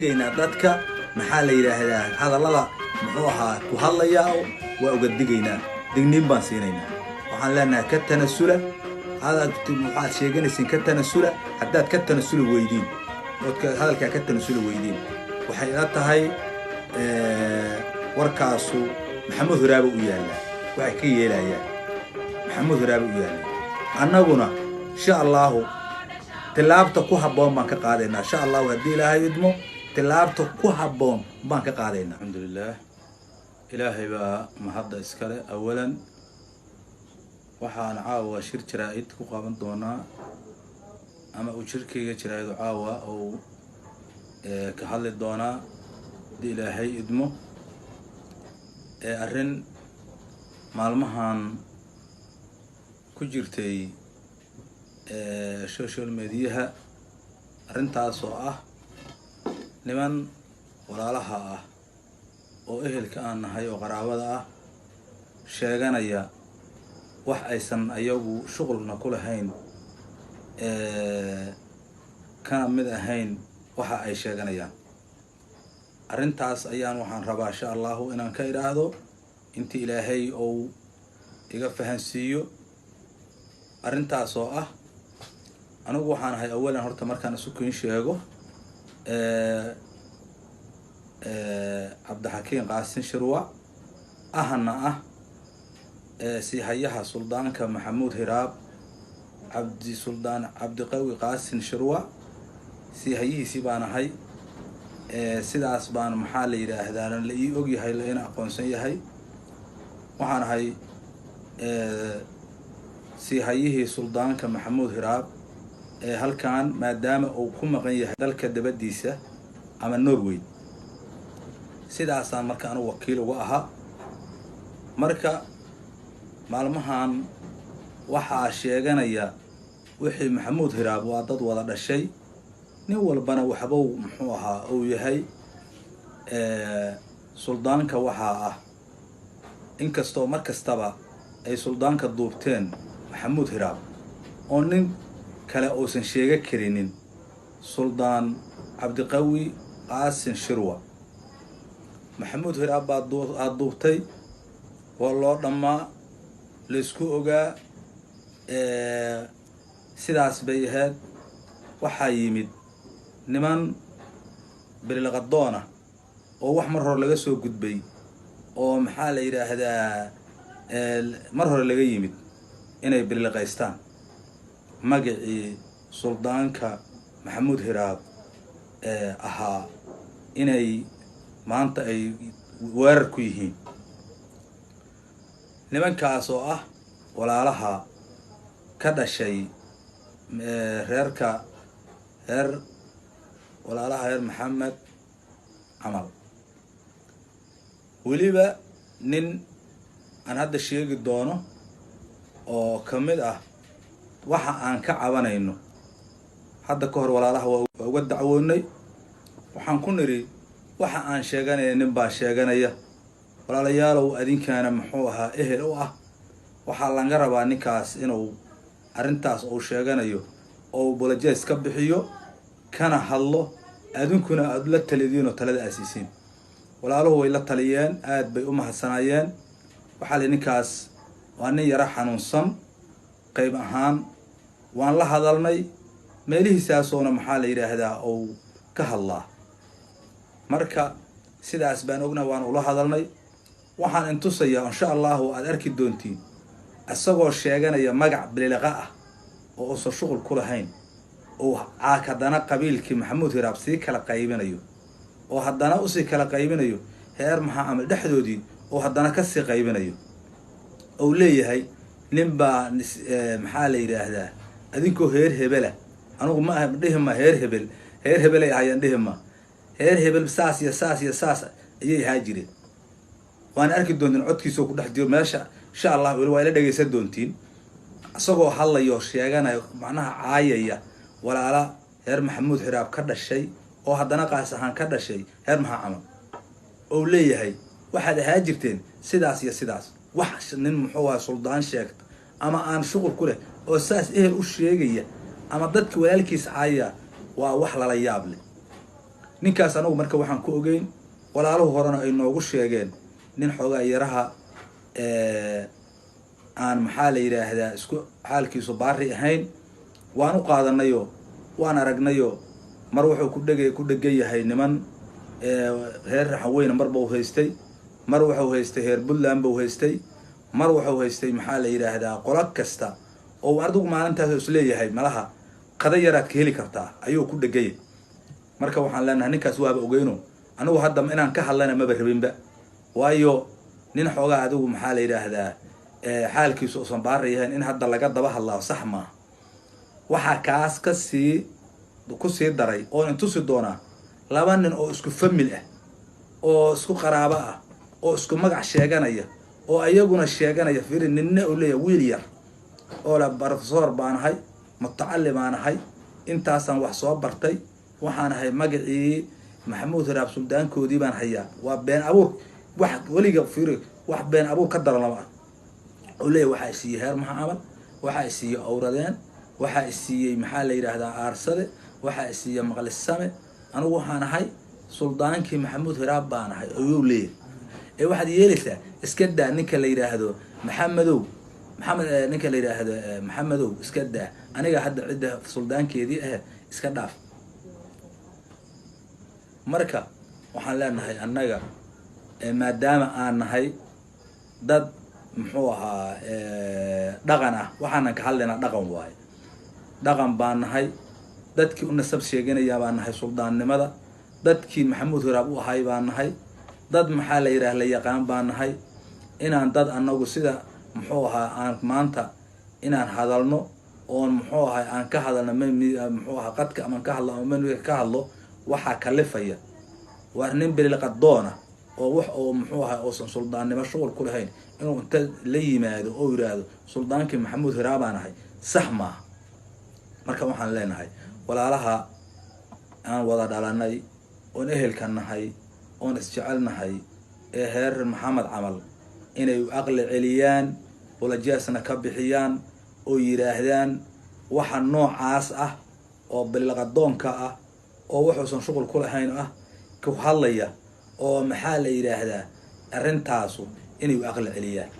dadka maxaa la yiraahdaa hadallada muxuu ahaa ku hadlaya waa uga digaynaa digniin baan siinaynaa waxaan leenahay ka tanasula waxaad sheeganaysiin ka tanasula haddaad ka tanasuli weydiin hadalkaa ka tanasuli weydiin waxay ila tahay warkaasu maxamuud huraabo u yaalla waxay ka yeelayaan maxamuud huraabo u yaalla annaguna insha allahu tilaabta ku habboon baan ka qaadaynaa insha allahu haddii ilaahay idmo tilaabta ku habboon baan ka qaadaynaa alxamdulilah ilaahay baa mahadda iskale awalan waxaan caawa shir jaraa'id ku qaban doonaa ama uu shirkayga jaraa'id caawa oo ka hadli doonaa haddii ilaahay idmo arrin maalmahan ku jirtay social mediaha arrintaas oo ah niman walaalaha ah oo ehelka aan nahay oo qaraabada ah sheeganaya wax aysan ayagu shuqulna ku lahayn kana mid ahayn waxa ay sheeganayaan arrintaas ayaan waxaan rabaa insha allahu inaan ka idhaahdo intii ilaahay ou iga fahansiiyo arrintaas oo ah anigu waxaan ahay awalan horta markaan isu kiin sheego cabdixakiin qaasin shirwa ahna ah siihayaha suldaanka maxamuud hiraab cabdiqawi qaasin shirwa siihayihiisii baan ahay sidaas baan maxaa la yidhaahdaa la ii ogyahay la ina aqoonsan yahay waxaan ahay siihayihii suldaanka maxamuud hiraab halkan maadaama uu ku maqan yahay dalka dabadiisa ama Norway sidaasaan marka anu wakiil uga ahaa marka maalmahan waxaa sheeganaya wixii maxamuud hiraab waa dad wada dhashay nin walbana waxbuu muxuu ahaa uu yahay suldaanka waxaa ah inkastoo mar kastaba ay suldaanka duubteen maxamuud hiraab oo nin kale uusan sheega karinin suldaan cabdiqawi qaasin shirwa maxamuud hiraab baa duubtay waa loo dhammaa laysku ogaa sidaas bay ahayd waxaa yimid niman bililqadoona oo wax mar hore laga soo gudbay oo maxaa la yidhaahdaa mar hore laga yimid inay bililqaystaan magacii suldaanka maxamuud hiraab ahaa inay maanta ay weerar ku yihiin nimankaas oo ah walaalaha ka dhashay walaalaha reer maxamed camal weliba nin aan hadda sheegi doono oo ka mid ah waxa aan ka cabanayno hadda ka hor walaalaha waa uga dacwoonay waxaan ku niri waxa aan sheeganaya nin baa sheeganaya walaalayaalow adinkaana muxuu ahaa ehel u ah waxaa laga rabaa ninkaas inuu arrintaas uu sheeganayo oo bulajees ka bixiyo kana hadlo adinkuna aad la talidiin oo talada aasiisiin walaaluhu way la taliyeen aad bay u mahadsanayeen waxaa la ninkaas waa nin yara xanuunsan qayb ahaan waan la hadalnay meelihiisaasoona maxaa la yidhaahdaa uu ka hadlaa marka sidaas baan ogna waan ula hadalnay waxaan intusayaa insha allahu aad arki doontiin isagoo sheeganaya magac bililaqa ah oo uusan shuqul ku lahayn oo haddana qabiilkii maxamuud hiraab sii kala qaybinayo oo haddana usii kala qaybinayo heer maxaa camal dhexdoodii oo haddana kasii qaybinayo ou leeyahay nin baa maxaa la yidhaahdaa adinkoo heer hebela anugu ma dhihima heer hebelay ahayaan dhihima heer hebel saas iyo saas iyo saas ayay ahaa jireen waana arki doontiin codkiisoo ku dhex jiro meesha insha allah weli waa ila dhegaysan doontiin isagoo hadlayo sheeganayo macnaha caayaya walaala heer maxamuud hiraab ka dhashay oo haddana qaas ahaan ka dhashay heer maxaa camal ou leeyahay waxaad ahaa jirteen sidaas iyo sidaas wax nin muxuu ahaa suldaan sheegta ama aan shuqul ku leh oo saas ehel u sheegaya ama dadka walaalkiis caaya waa wax lala yaab leh ninkaas anagu marka waxaan ku ogeyn walaaluhu horena ay noogu sheegeen nin xoogaa yaraha aan maxaa la yidhaahdaa isku xaalkiisu baari ahayn waan u qaadanayo waan aragnayo mar wuxuu ku dhegan yahay niman reer raxaweyne mar buu haystay mar wuxuu haystay reer Puntland buu haystay mar wuxuu haystay maxaa la yiraahdaa qolo kasta oo ardugu maalintaas is leeyahay malaha qada yaraad ka heli kartaa ayuu ku dhagay marka waxaan leenahay ninkaas waaba ogeyno anigu hadda inaan ka hadlana ma rabinba waayo nin xoogaa adigu maxaa la yiraahdaa xaalkiisu oo san baarayahay in hadda laga daba hadlaa sax ma waxa kaas ka ku sii daray oo intusi doona laba nin oo isku family ah oo isku qaraabo ah oo isku magac sheeganaya oo ayaguna sheeganaya fiirin ninna oo leeyahay wiil yar oo la professor baanahay mutacallim baanahay intaasan wax soo bartay waxaan ahay magacii maxamuud hiraab suldaankoodii baan hayaa waa been abuur wax waliga fiiri wax been abuur ka daran lama oo leeyahay waxa isii heer maxamed waxa isii awradeen waxa isii maxaa la yiraahdaa aarsade waxa isii maqlisame anigu waxaan ahay suldaankii maxamuud hiraab baan ahay ayuu leeyahay waxaad yeelaysaa iska daa ninka la yiraahdo maxamed ninka la yiraahdo maxamedow iska daa aniga hadda cidda suldaankeedii iska dhaaf marka waxaan leenahay annaga maadaama aan nahay dad muxuu ahaa dhaqan ah waxaan ka hadlaynaa dhaqan waaye dhaqan baan nahay dadkii u nasab sheeganaya baan nahay suldaannimada dadkii maxamuud hiraab u ahay baan nahay dad maxaa la yiraahdaa la yaqaan baan nahay inaan dad anagu sida muxuu ahaa aan maanta inaan hadalno oon muxuu ahaa aan ka hadalno muxuu ahaa qadka ama ka hadlo ama ka hadlo waxa kalifaya war nin bil qadoona oo wax oo muxuu ahaa oo suldaannimo shughul ku lahayn inuu inta la yimaado oo yiraahdo suldaankii maxamuud hiraab aan ahay sax ma marka waxaan leenahay walaalaha aan wada dhalanay oo ehelka nahay oo isjecelnahay heer maxamed camal inay aqli celiyaan wala jaasna ka bixiyaan oo yiraahdaan waxa noocaas ah oo bilqadoonka ah oo wuxuusan shughul ku lahayn ah ku hadlaya oo maxaa la yiraahdaa arintaasu inay aqli celiyaan